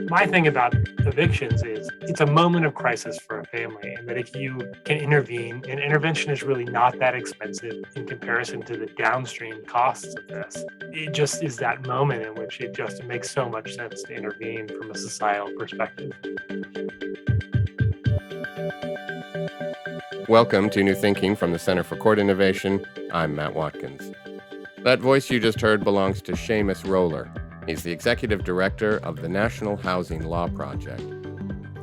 My thing about evictions is it's a moment of crisis for a family, and that if you can intervene, and intervention is really not that expensive in comparison to the downstream costs of this. It just is that moment in which it just makes so much sense to intervene from a societal perspective. Welcome to New Thinking from the Center for Court Innovation. I'm Matt Watkins. That voice you just heard belongs to Seamus Roller. He's the executive director of the National Housing Law Project.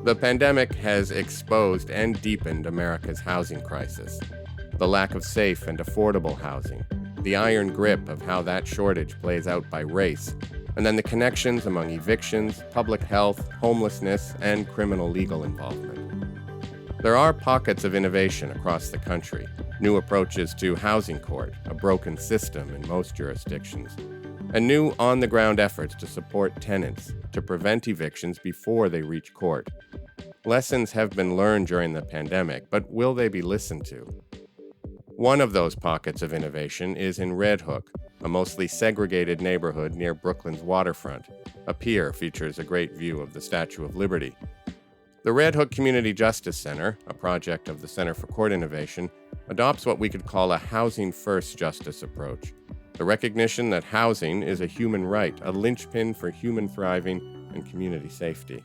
The pandemic has exposed and deepened America's housing crisis. The lack of safe and affordable housing, the iron grip of how that shortage plays out by race, and then the connections among evictions, public health, homelessness, and criminal legal involvement. There are pockets of innovation across the country, new approaches to housing court, a broken system in most jurisdictions, and new on-the-ground efforts to support tenants to prevent evictions before they reach court. Lessons have been learned during the pandemic, but will they be listened to? One of those pockets of innovation is in Red Hook, a mostly segregated neighborhood near Brooklyn's waterfront. A pier features a great view of the Statue of Liberty. The Red Hook Community Justice Center, a project of the Center for Court Innovation, adopts what we could call a housing-first justice approach. The recognition that housing is a human right, a linchpin for human thriving and community safety.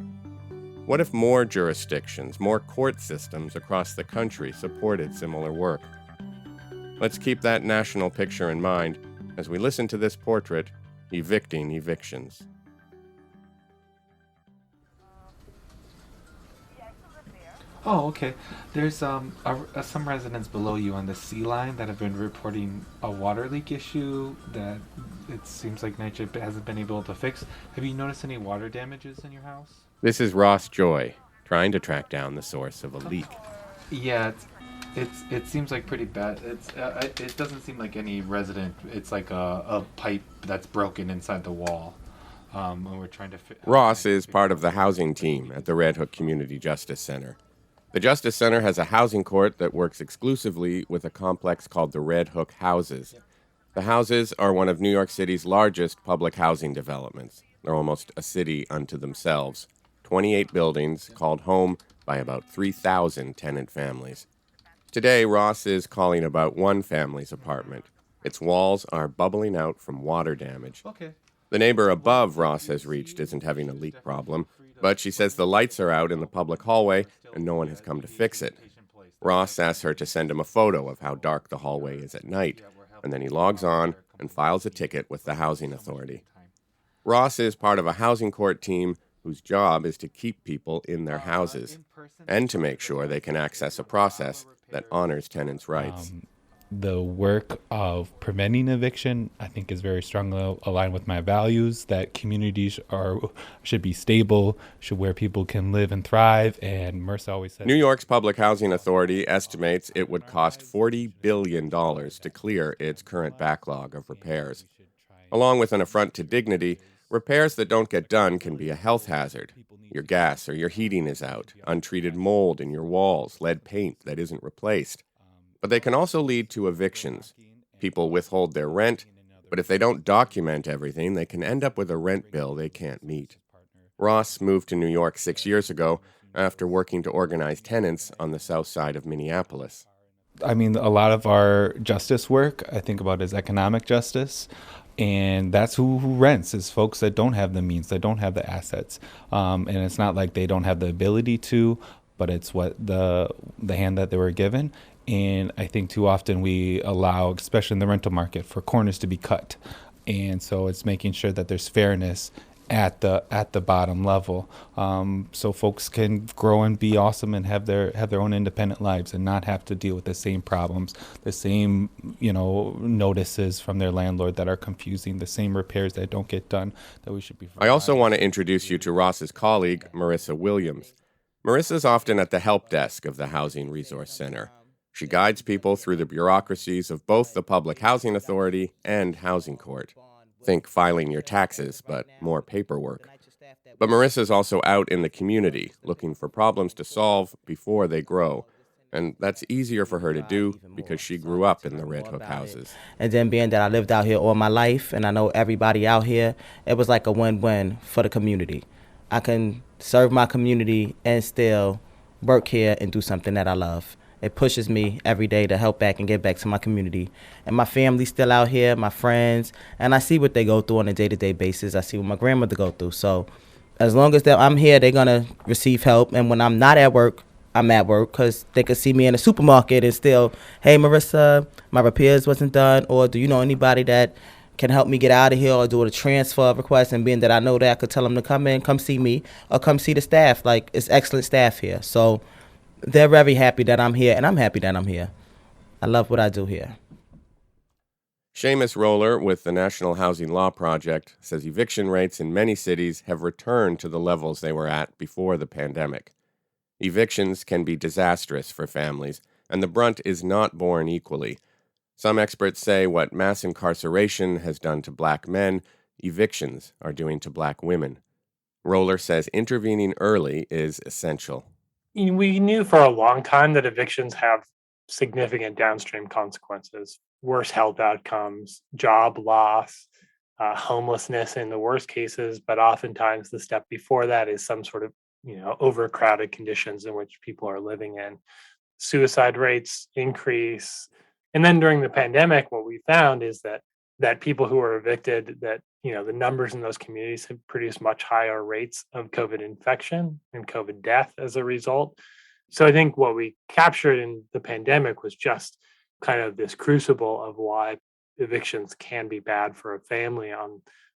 What if more jurisdictions, more court systems across the country supported similar work? Let's keep that national picture in mind as we listen to this portrait, Evicting Evictions. Oh, okay. There's some residents below you on the sea line that have been reporting a water leak issue that it seems like NYCHA hasn't been able to fix. Have you noticed any water damages in your house? This is Ross Joy, trying to track down the source of a leak. Yeah, it seems like pretty bad. It doesn't seem like any resident. It's like a pipe that's broken inside the wall. And we're trying to. Ross is part of the housing team at the Red Hook Community Justice Center. The Justice Center has a housing court that works exclusively with a complex called the Red Hook Houses. The houses are one of New York City's largest public housing developments. They're almost a city unto themselves. 28 buildings called home by about 3,000 tenant families. Today, Ross is calling about one family's apartment. Its walls are bubbling out from water damage. Okay. The neighbor above Ross has reached isn't having a leak problem, but she says the lights are out in the public hallway and no one has come to fix it. Ross asks her to send him a photo of how dark the hallway is at night, and then he logs on and files a ticket with the housing authority. Ross is part of a housing court team whose job is to keep people in their houses and to make sure they can access a process that honors tenants' rights. The work of preventing eviction, I think, is very strongly aligned with my values, that communities should be stable, where people can live and thrive, and Mercer always said... New York's Public Housing Authority estimates it would cost $40 billion to clear its current backlog of repairs. Along with an affront to dignity, repairs that don't get done can be a health hazard. Your gas or your heating is out, untreated mold in your walls, lead paint that isn't replaced. But they can also lead to evictions. People withhold their rent, but if they don't document everything, they can end up with a rent bill they can't meet. Ross moved to New York 6 years ago after working to organize tenants on the south side of Minneapolis. I mean, a lot of our justice work, I think about as economic justice, and that's who rents, is folks that don't have the means, that don't have the assets. And it's not like they don't have the ability to, but it's what the hand that they were given. And I think too often we allow, especially in the rental market, for corners to be cut. And so it's making sure that there's fairness at the bottom level, so folks can grow and be awesome and have their own independent lives and not have to deal with the same problems, the same notices from their landlord that are confusing, the same repairs that don't get done that we should be providing. I also want to introduce you to Ross's colleague, Marissa Williams. Marissa's often at the help desk of the Housing Resource Center. She guides people through the bureaucracies of both the Public Housing Authority and Housing Court. Think filing your taxes, but more paperwork. But Marissa's also out in the community, looking for problems to solve before they grow. And that's easier for her to do because she grew up in the Red Hook houses. And then being that I lived out here all my life and I know everybody out here, it was like a win-win for the community. I can serve my community and still work here and do something that I love. It pushes me every day to help back and give back to my community. And my family's still out here, my friends, and I see what they go through on a day-to-day basis. I see what my grandmother go through. So as long as I'm here, they're going to receive help. And when I'm not at work, I'm at work because they could see me in a supermarket and still, hey, Marissa, my repairs wasn't done, or do you know anybody that can help me get out of here or do a transfer request? And being that I know that, I could tell them to come in, come see me, or come see the staff. Like, it's excellent staff here. So they're very happy that I'm here, and I'm happy that I'm here. I love what I do here. Seamus Roller with the National Housing Law Project says eviction rates in many cities have returned to the levels they were at before the pandemic. Evictions can be disastrous for families, and the brunt is not borne equally. Some experts say what mass incarceration has done to black men, evictions are doing to black women. Roller says intervening early is essential. We knew for a long time that evictions have significant downstream consequences, worse health outcomes, job loss, homelessness in the worst cases, but oftentimes the step before that is some sort of overcrowded conditions in which people are living in. Suicide rates increase. And then during the pandemic, what we found is that people who are evicted, that the numbers in those communities have produced much higher rates of COVID infection and COVID death as a result. So I think what we captured in the pandemic was just kind of this crucible of why evictions can be bad for a family,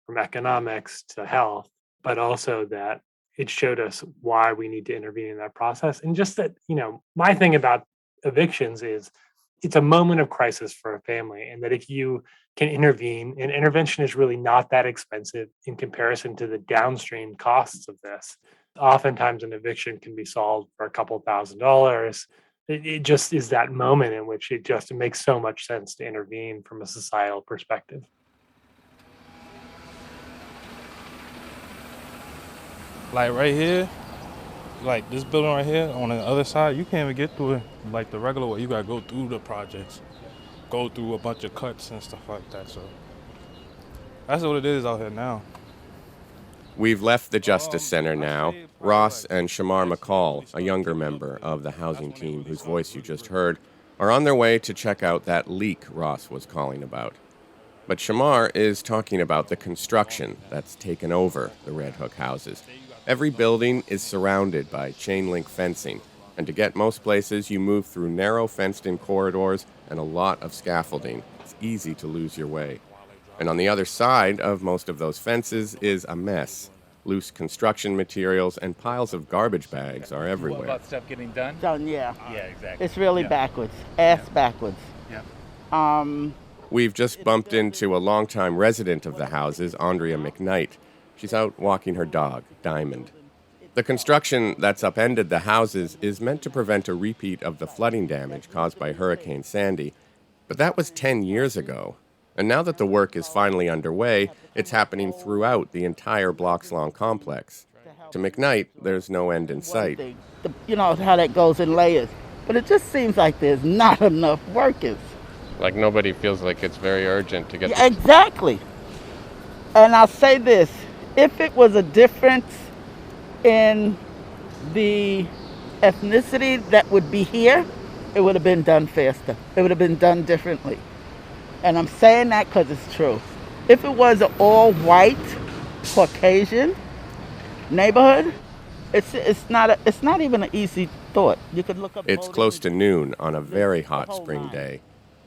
from economics to health, but also that it showed us why we need to intervene in that process. And just that, my thing about evictions is it's a moment of crisis for a family, and that if you can intervene, and intervention is really not that expensive in comparison to the downstream costs of this. Oftentimes an eviction can be solved for a couple $1,000s. It just is that moment in which it makes so much sense to intervene from a societal perspective. Like right here, like this building right here on the other side, you can't even get through it like the regular way. You gotta go through the projects, go through a bunch of cuts and stuff like that. So that's what it is out here now. We've left the Justice Center now. Ross and Shamar McCall, a younger member of the housing team whose voice you just heard, are on their way to check out that leak Ross was calling about. But Shamar is talking about the construction that's taken over the Red Hook houses. Every building is surrounded by chain link fencing, and to get most places, you move through narrow fenced-in corridors and a lot of scaffolding. It's easy to lose your way. And on the other side of most of those fences is a mess. Loose construction materials and piles of garbage bags are everywhere. What about stuff getting done? Done, yeah. Yeah, exactly. It's really backwards, backwards. Yeah. We've just bumped into a longtime resident of the houses, Andrea McKnight. She's out walking her dog, Diamond. The construction that's upended the houses is meant to prevent a repeat of the flooding damage caused by Hurricane Sandy. But that was 10 years ago. And now that the work is finally underway, it's happening throughout the entire blocks-long complex. To McKnight, there's no end in sight. You know how that goes in layers. But it just seems like there's not enough workers. Like nobody feels like it's very urgent to get... Yeah, exactly. And I'll say this. If it was a difference in the ethnicity that would be here, it would have been done faster. It would have been done differently. And I'm saying that because it's true. If it was an all-white, Caucasian neighborhood, it's not even an easy thought. You could look up. It's close to noon on a very hot spring day.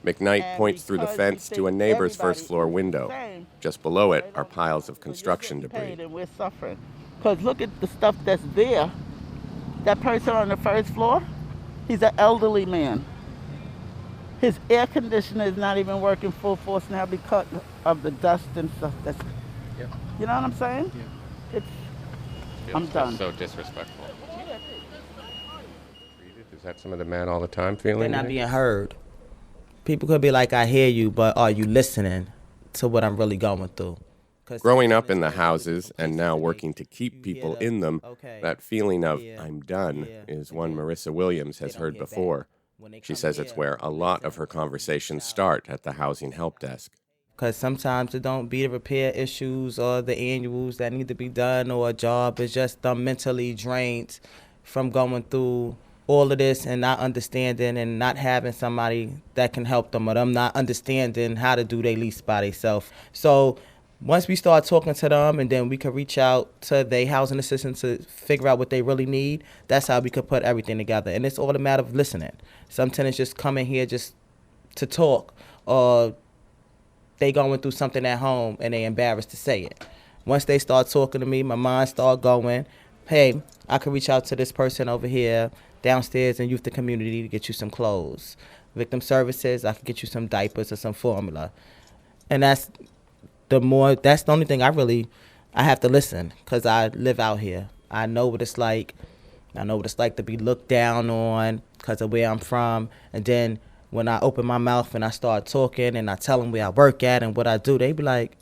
McKnight points through the fence to a neighbor's first-floor window. Just below it are piles of construction debris. And we're suffering. Because look at the stuff that's there. That person on the first floor, he's an elderly man. His air conditioner is not even working full force now because of the dust and stuff. You know what I'm saying? Yeah. I'm done. So disrespectful. Is that some of the men all the time feeling? They're not being heard. People could be like, I hear you, but are you listening to what I'm really going through? Growing up in the houses and now working to keep people in them, that feeling of I'm done is one Marissa Williams has heard before. She says it's where a lot of her conversations start at the housing help desk. Because sometimes it don't be the repair issues or the annuals that need to be done or a job. It's just them mentally drained from going through all of this and not understanding and not having somebody that can help them, or them not understanding how to do their lease by themselves. So once we start talking to them, and then we can reach out to their housing assistants to figure out what they really need, that's how we could put everything together. And it's all a matter of listening. Some tenants just come in here just to talk, or they going through something at home and they embarrassed to say it. Once they start talking to me, my mind start going, hey, I could reach out to this person over here downstairs in Youth the Community to get you some clothes. Victim Services, I could get you some diapers or some formula. And that's the only thing I have to listen, because I live out here. I know what it's like. I know what it's like to be looked down on because of where I'm from. And then when I open my mouth and I start talking and I tell them where I work at and what I do, they be like,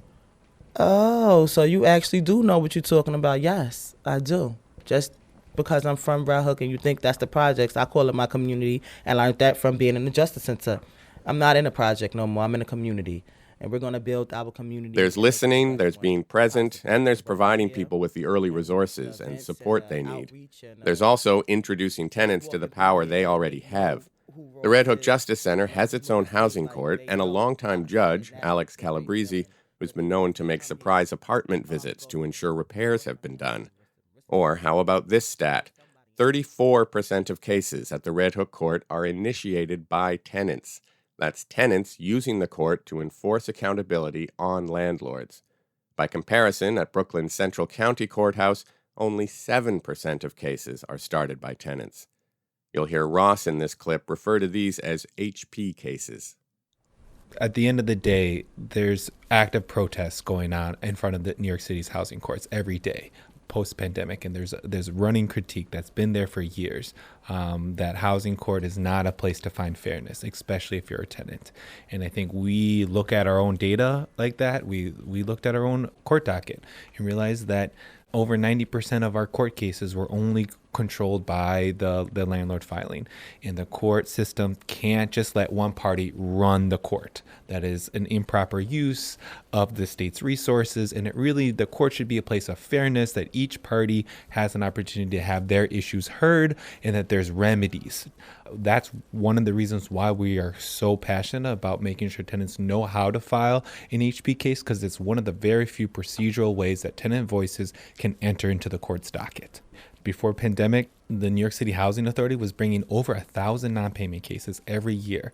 oh, so you actually do know what you're talking about? Yes, I do. Just because I'm from Brown Hook and you think that's the projects, I call it my community, and learned that from being in the Justice Center. I'm not in a project no more. I'm in a community, and we're going to build our community. There's listening, there's being present, and there's providing people with the early resources and support they need. There's also introducing tenants to the power they already have. The Red Hook Justice Center has its own housing court, and a longtime judge, Alex Calabrese, who's been known to make surprise apartment visits to ensure repairs have been done. Or how about this stat? 34% of cases at the Red Hook Court are initiated by tenants. That's tenants using the court to enforce accountability on landlords. By comparison, at Brooklyn's Central County Courthouse, only 7% of cases are started by tenants. You'll hear Ross in this clip refer to these as HP cases. At the end of the day, there's active protests going on in front of the New York City's housing courts every day post-pandemic, and there's running critique that's been there for years, that housing court is not a place to find fairness, especially if you're a tenant. And I think we look at our own data like that. We looked at our own court docket and realized that over 90% of our court cases were only controlled by the landlord filing. And the court system can't just let one party run the court. That is an improper use of the state's resources. And the court should be a place of fairness, that each party has an opportunity to have their issues heard and that there's remedies. That's one of the reasons why we are so passionate about making sure tenants know how to file an HP case, because it's one of the very few procedural ways that tenant voices can enter into the court's docket. Before pandemic, the New York City Housing Authority was bringing over 1,000 non-payment cases every year.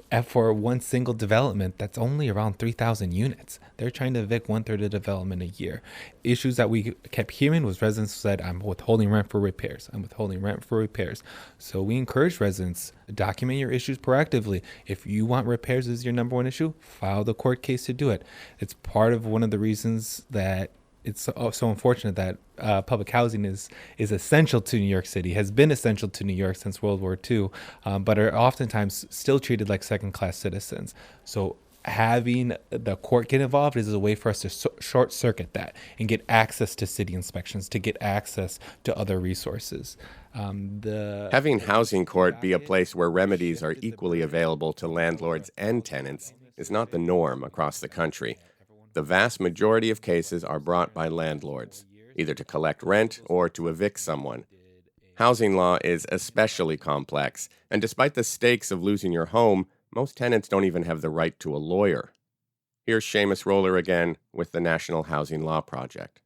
And for one single development, that's only around 3,000 units. They're trying to evict 1/3 of the development a year. Issues that we kept hearing was residents said, I'm withholding rent for repairs. I'm withholding rent for repairs. So we encourage residents, document your issues proactively. If you want repairs as your number one issue, file the court case to do it. It's part of one of the reasons that it's so unfortunate that public housing is essential to New York City, has been essential to New York since World War II, but are oftentimes still treated like second-class citizens. So having the court get involved is a way for us to short circuit that and get access to city inspections, to get access to other resources. Having housing court be a place where remedies are equally available to landlords and tenants is not the norm across the country. The vast majority of cases are brought by landlords, either to collect rent or to evict someone. Housing law is especially complex, and despite the stakes of losing your home, most tenants don't even have the right to a lawyer. Here's Seamus Roller again with the National Housing Law Project.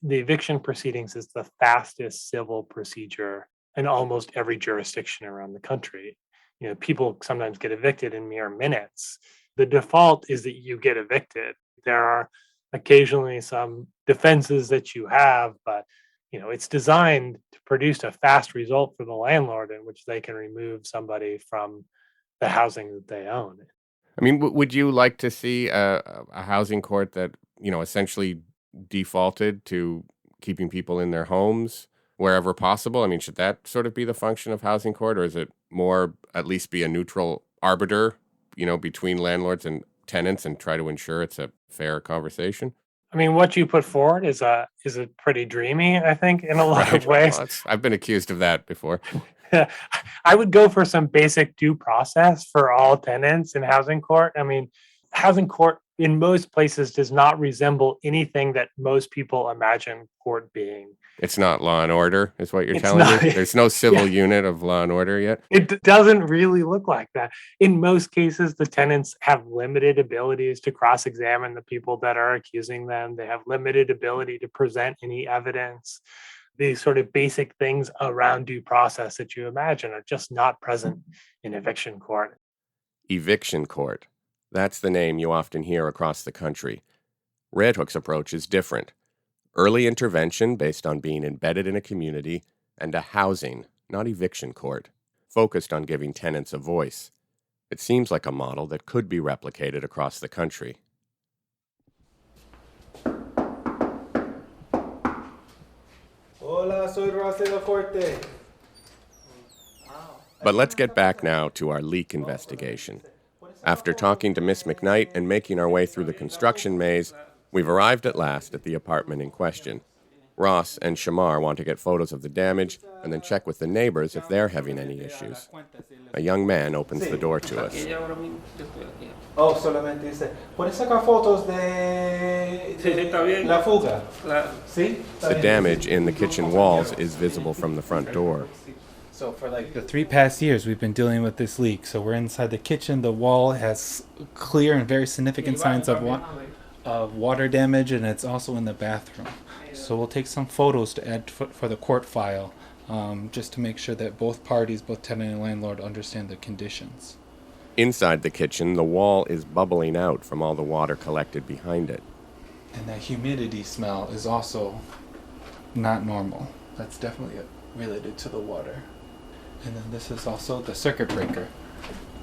The eviction proceedings is the fastest civil procedure in almost every jurisdiction around the country. People sometimes get evicted in mere minutes. The default is that you get evicted. There are occasionally some defenses that you have, but it's designed to produce a fast result for the landlord in which they can remove somebody from the housing that they own. I mean, would you like to see a housing court that, essentially defaulted to keeping people in their homes wherever possible? I mean, should that sort of be the function of housing court, or is it more at least be a neutral arbiter, between landlords and tenants and try to ensure it's a fair conversation? I mean, what you put forward is a pretty dreamy, I think, in a lot of ways. Well, I've been accused of that before. I would go for some basic due process for all tenants in housing court. I mean, housing court in most places does not resemble anything that most people imagine court being. It's not Law and Order, is what you're It's telling not. me? There's no civil Yeah. unit of Law and Order yet? It doesn't really look like that. In most cases, the tenants have limited abilities to cross-examine the people that are accusing them. They have limited ability to present any evidence. These sort of basic things around due process that you imagine are just not present in eviction court. Eviction court. That's the name you often hear across the country. Red Hook's approach is different. Early intervention based on being embedded in a community, and a housing, not eviction court, focused on giving tenants a voice. It seems like a model that could be replicated across the country. Hola, soy Ross de la Corte. But let's get back now to our leak investigation. After talking to Miss McKnight and making our way through the construction maze, we've arrived at last at the apartment in question. Ross and Shamar want to get photos of the damage and then check with the neighbors if they're having any issues. A young man opens the door to us. Oh, solamente dice, ¿puedes sacar fotos de la fuga? ¿Sí? The damage in the kitchen walls is visible from the front door. So for like the 3 past years, we've been dealing with this leak. So we're inside the kitchen. The wall has clear and very significant signs of water damage, and it's also in the bathroom. So we'll take some photos to add for the court file, just to make sure that both parties, both tenant and landlord, understand the conditions. Inside the kitchen, the wall is bubbling out from all the water collected behind it. And that humidity smell is also not normal. That's definitely related to the water. And then this is also the circuit breaker.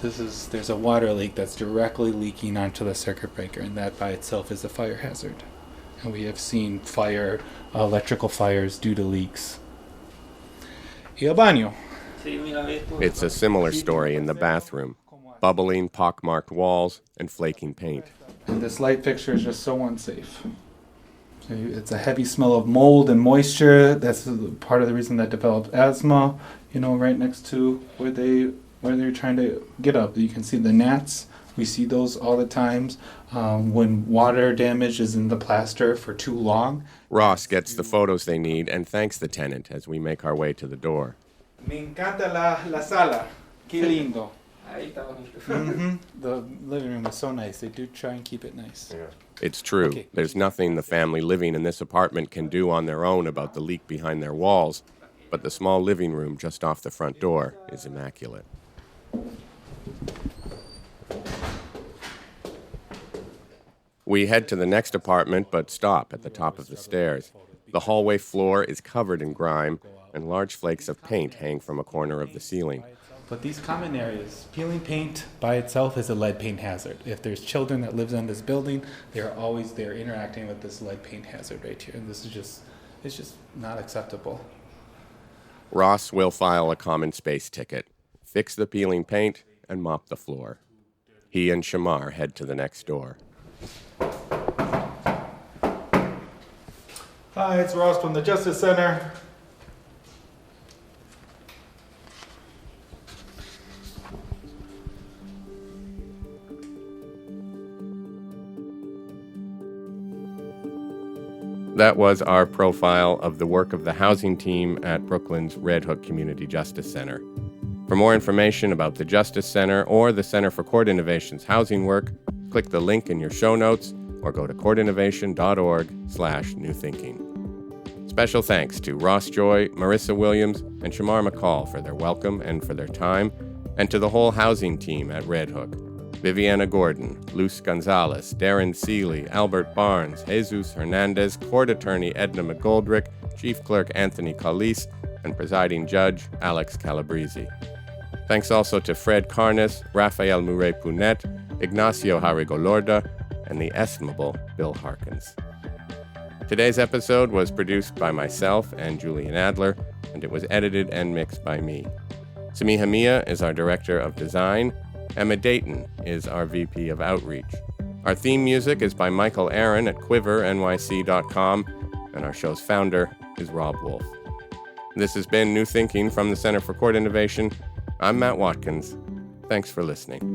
There's a water leak that's directly leaking onto the circuit breaker, and that by itself is a fire hazard. And we have seen electrical fires due to leaks. Y el baño. It's a similar story in the bathroom. Bubbling, pockmarked walls and flaking paint. And this light fixture is just so unsafe. So it's a heavy smell of mold and moisture. That's part of the reason that developed asthma. Right next to where they're trying to get up. You can see the gnats. We see those all the times when water damage is in the plaster for too long. Ross gets the photos they need and thanks the tenant as we make our way to the door. Me encanta la sala. Qué lindo. Mm-hmm. The living room is so nice. They do try and keep it nice. Yeah. It's true. Okay. There's nothing the family living in this apartment can do on their own about the leak behind their walls, but the small living room just off the front door is immaculate. We head to the next apartment, but stop at the top of the stairs. The hallway floor is covered in grime, and large flakes of paint hang from a corner of the ceiling. But these common areas, peeling paint by itself is a lead paint hazard. If there's children that live in this building, they're always there interacting with this lead paint hazard right here. And it's just not acceptable. Ross will file a common space ticket, fix the peeling paint, and mop the floor. He and Shamar head to the next door. Hi, it's Ross from the Justice Center. That was our profile of the work of the housing team at Brooklyn's Red Hook Community Justice Center. For more information about the Justice Center or the Center for Court Innovation's housing work, click the link in your show notes or go to courtinnovation.org/newthinking. Special thanks to Ross Joy, Marissa Williams, and Shamar McCall for their welcome and for their time, and to the whole housing team at Red Hook. Viviana Gordon, Luz Gonzalez, Darren Seeley, Albert Barnes, Jesus Hernandez, court attorney Edna McGoldrick, chief clerk Anthony Calise, and presiding judge Alex Calabrese. Thanks also to Fred Carnes, Rafael Murray-Punet, Ignacio Harigolorda, and the estimable Bill Harkins. Today's episode was produced by myself and Julian Adler, and it was edited and mixed by me. Samiha Mia is our director of design. Emma Dayton is our VP of Outreach. Our theme music is by Michael Aaron at quivernyc.com, and our show's founder is Rob Wolf. This has been New Thinking from the Center for Court Innovation. I'm Matt Watkins. Thanks for listening.